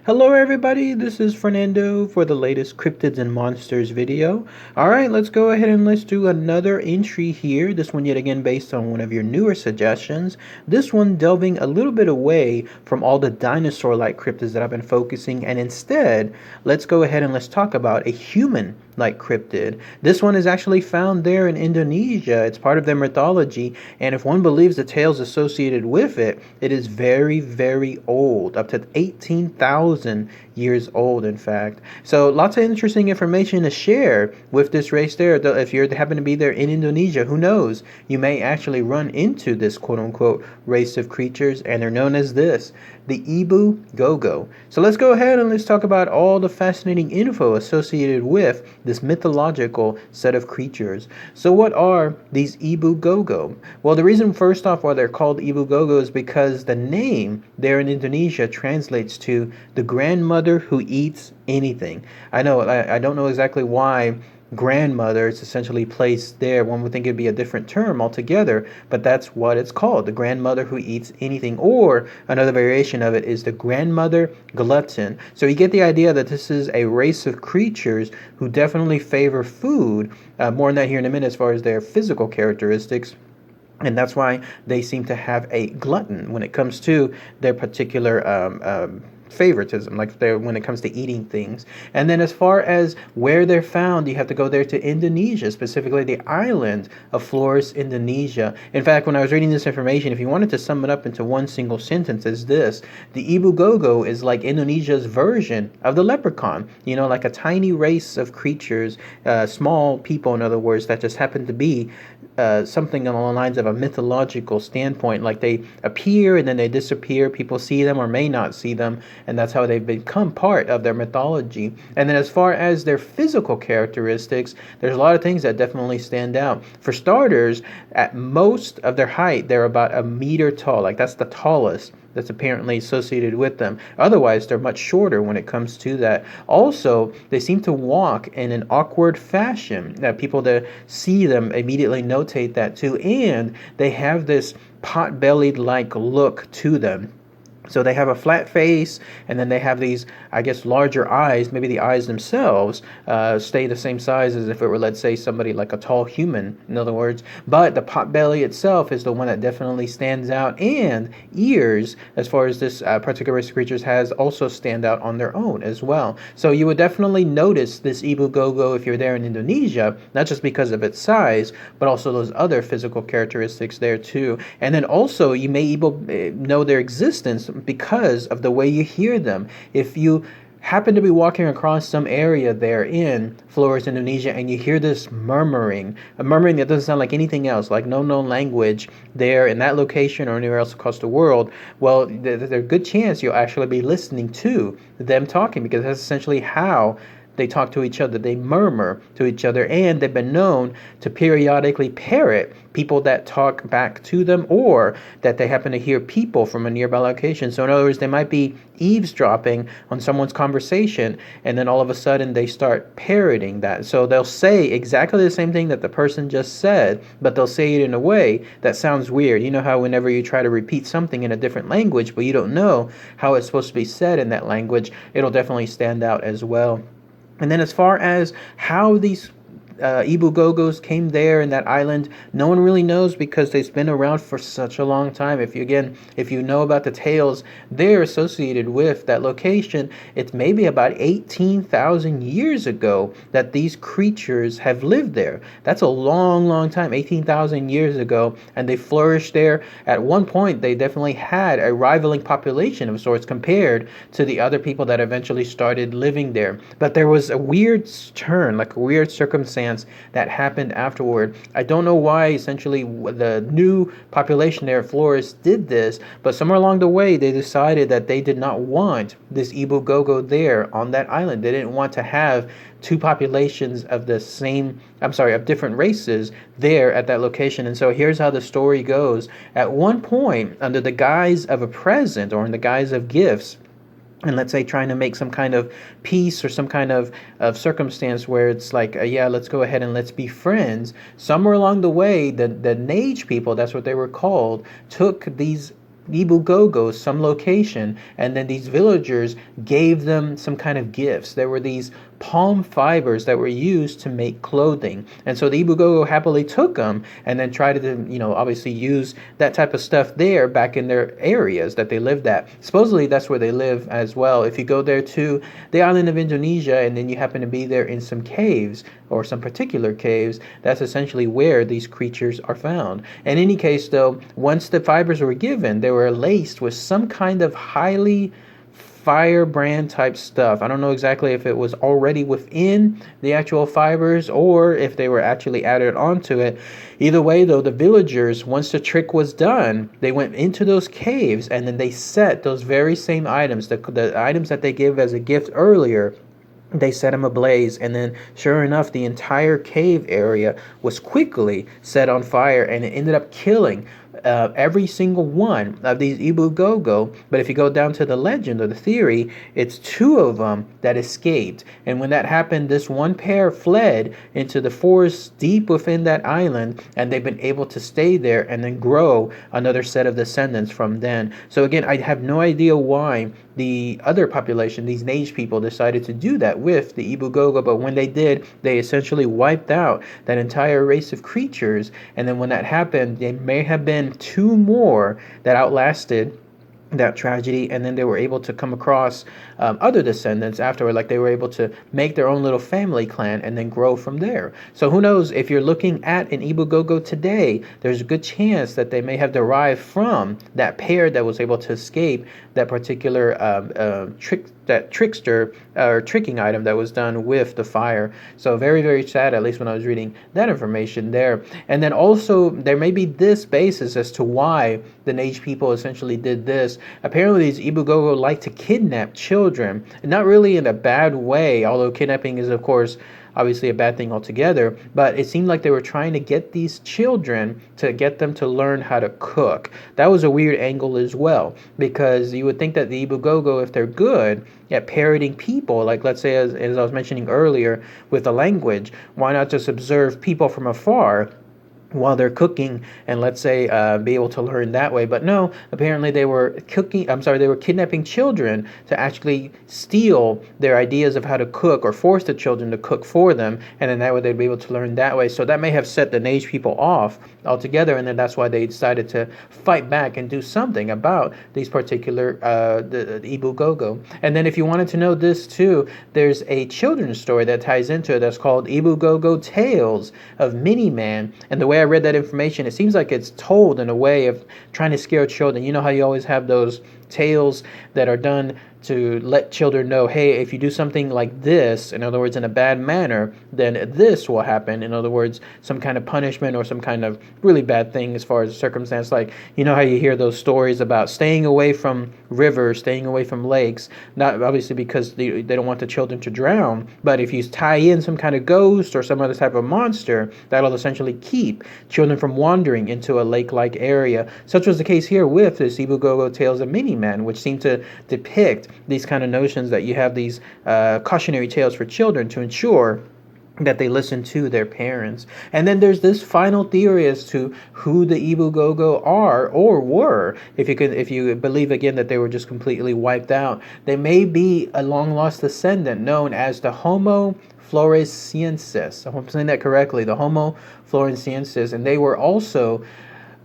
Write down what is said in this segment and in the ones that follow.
Hello everybody, this is Fernando for the latest Cryptids and Monsters video. Alright, let's go ahead and let's do another entry here. This one yet again based on one of your newer suggestions. This one delving a little bit away from all the dinosaur-like cryptids that I've been focusing, and instead, let's go ahead and let's talk about a human-like cryptid. This one is actually found there in Indonesia. It's part of their mythology, and if one believes the tales associated with it, it is very, very old, up to 18,000 years old, in fact. So lots of interesting information to share with this race there. If you happen to be there in Indonesia, who knows? You may actually run into this quote-unquote race of creatures, and they're known as this, the Ebu Gogo. So let's go ahead and let's talk about all the fascinating info associated with this mythological set of creatures. So what are these Ebu Gogo? Well, the reason first off why they're called Ebu Gogo is because the name there in Indonesia translates to the grandmother who eats anything. I know, I don't know exactly why grandmother is essentially placed there. One would think it'd be a different term altogether, but that's what it's called, the grandmother who eats anything. Or another variation of it is the grandmother glutton. So you get the idea that this is a race of creatures who definitely favor food. More on that here in a minute as far as their physical characteristics. And that's why they seem to have a glutton when it comes to their particular favoritism, like when it comes to eating things. And then as far as where they're found, you have to go there to Indonesia, specifically the island of Flores, Indonesia. In fact, when I was reading this information, if you wanted to sum it up into one single sentence, is this: the Ebu Gogo is like Indonesia's version of the Leprechaun. You know, like a tiny race of creatures, small people, in other words, that just happen to be something along the lines of a mythological standpoint. Like they appear and then they disappear. People see them or may not see them, and that's how they've become part of their mythology. And then as far as their physical characteristics, there's a lot of things that definitely stand out. For starters, at most of their height, they're about a meter tall. Like that's the tallest that's apparently associated with them. Otherwise, they're much shorter when it comes to that. Also, they seem to walk in an awkward fashion. People that see them immediately notate that too. And they have this pot-bellied like look to them. So they have a flat face, and then they have these, I guess, larger eyes. Maybe the eyes themselves stay the same size as if it were, let's say, somebody like a tall human, in other words. But the pot belly itself is the one that definitely stands out. And ears, as far as this particular race of creatures has, also stand out on their own as well. So you would definitely notice this Ebu Gogo if you're there in Indonesia, not just because of its size, but also those other physical characteristics there too. And then also you may even know their existence because of the way you hear them. If you happen to be walking across some area there in Flores, Indonesia, and you hear this murmuring, a murmuring that doesn't sound like anything else, like no known language there in that location or anywhere else across the world, well, there's a good chance you'll actually be listening to them talking, because that's essentially how they talk to each other. They murmur to each other, and they've been known to periodically parrot people that talk back to them, or that they happen to hear people from a nearby location. So in other words, they might be eavesdropping on someone's conversation, and then all of a sudden they start parroting that. So they'll say exactly the same thing that the person just said, but they'll say it in a way that sounds weird. You know how whenever you try to repeat something in a different language, but you don't know how it's supposed to be said in that language, it'll definitely stand out as well. And then as far as how these Ebu Gogos came there in that island, no one really knows, because they've been around for such a long time. If you know about the tales they're associated with that location, it's maybe about 18,000 years ago that these creatures have lived there. That's a long, long time, 18,000 years ago, and they flourished there. At one point, they definitely had a rivaling population of sorts compared to the other people that eventually started living there. But there was a weird turn, like a weird circumstance that happened afterward. I don't know why essentially the new population there at Flores did this, but somewhere along the way they decided that they did not want this Ebu Gogo there on that island. They didn't want to have two populations of of different races there at that location. And so here's how the story goes. At one point, under the guise of a present or in the guise of gifts, and let's say trying to make some kind of peace or some kind of circumstance where it's like, yeah, let's go ahead and let's be friends. Somewhere along the way, the Nage people, that's what they were called, took these Ebu Gogo some location, and then these villagers gave them some kind of gifts. There were these palm fibers that were used to make clothing, and so the Ebu Gogo happily took them and then tried to, obviously use that type of stuff there back in their areas that they lived at. Supposedly that's where they live as well. If you go there to the island of Indonesia and then you happen to be there in some caves or some particular caves, that's essentially where these creatures are found. In any case, though, once the fibers were given, they were laced with some kind of highly firebrand type stuff. I don't know exactly if it was already within the actual fibers or if they were actually added onto it. Either way, though, the villagers, once the trick was done, they went into those caves and then they set those very same items, the items that they gave as a gift earlier. They set them ablaze, and then sure enough, the entire cave area was quickly set on fire, and it ended up killing every single one of these Ebu Gogo. But if you go down to the legend or the theory, it's two of them that escaped. And when that happened, this one pair fled into the forest deep within that island, and they've been able to stay there and then grow another set of descendants from then. So again, I have no idea why the other population, these Nage people, decided to do that with the Ebu Gogo, but when they did, they essentially wiped out that entire race of creatures. And then when that happened, there may have been two more that outlasted that tragedy, and then they were able to come across other descendants afterward. Like, they were able to make their own little family clan and then grow from there. So who knows, if you're looking at an Ebu Gogo today, there's a good chance that they may have derived from that pair that was able to escape that particular trickster or tricking item that was done with the fire. So very, very sad, at least when I was reading that information there. And then also there may be this basis as to why the Nage people essentially did this. Apparently these Ebu Gogo like to kidnap children, not really in a bad way, although kidnapping is of course obviously a bad thing altogether, but it seemed like they were trying to get these children to get them to learn how to cook. That was a weird angle as well, because you would think that the Ebu Gogo, if they're good at parroting people, like let's say as I was mentioning earlier with the language, why not just observe people from afar while they're cooking and let's say be able to learn that way? But no, apparently they were kidnapping children to actually steal their ideas of how to cook or force the children to cook for them, and then that way they'd be able to learn that way. So that may have set the Nage people off altogether, and then that's why they decided to fight back and do something about these particular the Ebu Gogo. And then if you wanted to know this too, there's a children's story that ties into it that's called Ebu Gogo Tales of Mini-Man, and the way I read that information, it seems like it's told in a way of trying to scare children. You know how you always have those tales that are done to let children know, hey, if you do something like this, in other words, in a bad manner, then this will happen. In other words, some kind of punishment or some kind of really bad thing as far as circumstance. Like, you know how you hear those stories about staying away from rivers, staying away from lakes, not obviously because they don't want the children to drown, but if you tie in some kind of ghost or some other type of monster, that'll essentially keep children from wandering into a lake-like area. Such was the case here with this Ebu Gogo Tales of Mini-Man, which seemed to depict these kind of notions that you have these cautionary tales for children to ensure that they listen to their parents. And then there's this final theory as to who the Ebu Gogo are or were. If you believe again that they were just completely wiped out, they may be a long lost descendant known as the Homo floresiensis. I hope I'm saying that correctly. The Homo floresiensis, and they were also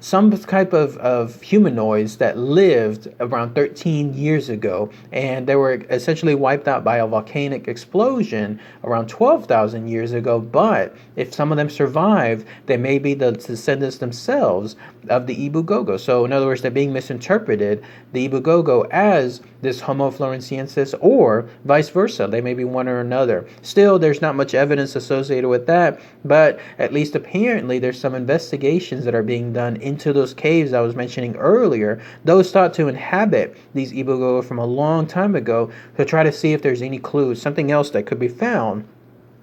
some type of humanoids that lived around 13 years ago, and they were essentially wiped out by a volcanic explosion around 12,000 years ago. But if some of them survived, they may be the descendants themselves of the Ebu Gogo. So in other words, they're being misinterpreted, the Ebu Gogo, as this Homo floresiensis, or vice versa. They may be one or another. Still, there's not much evidence associated with that, but at least apparently there's some investigations that are being done into those caves I was mentioning earlier, those thought to inhabit these Ebu Gogo from a long time ago, to try to see if there's any clues, something else that could be found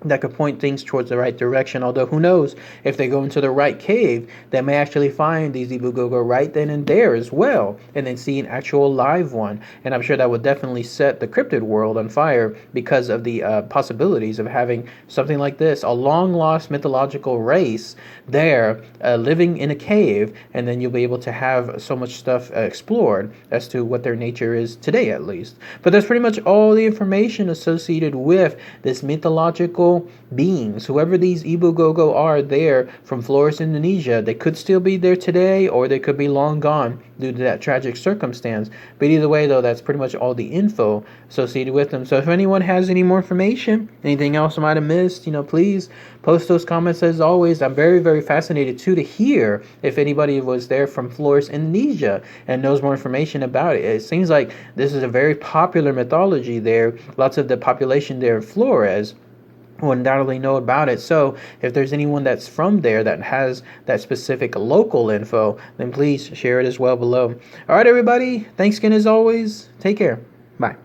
that could point things towards the right direction. Although who knows, if they go into the right cave, they may actually find these Ebu Gogo right then and there as well, and then see an actual live one. And I'm sure that would definitely set the cryptid world on fire because of the possibilities of having something like this, a long lost mythological race there living in a cave, and then you'll be able to have so much stuff explored as to what their nature is today, at least. But that's pretty much all the information associated with this mythological beings. Whoever these Ebu Gogo are there from Flores, Indonesia, they could still be there today, or they could be long gone due to that tragic circumstance. But either way, though, that's pretty much all the info associated with them. So if anyone has any more information, anything else I might have missed, please post those comments as always. I'm very, very fascinated too to hear if anybody was there from Flores, Indonesia and knows more information about it. It seems like this is a very popular mythology there. Lots of the population there in Flores will undoubtedly know about it. So if there's anyone that's from there that has that specific local info, then please share it as well below. All right, everybody. Thanks again as always. Take care. Bye.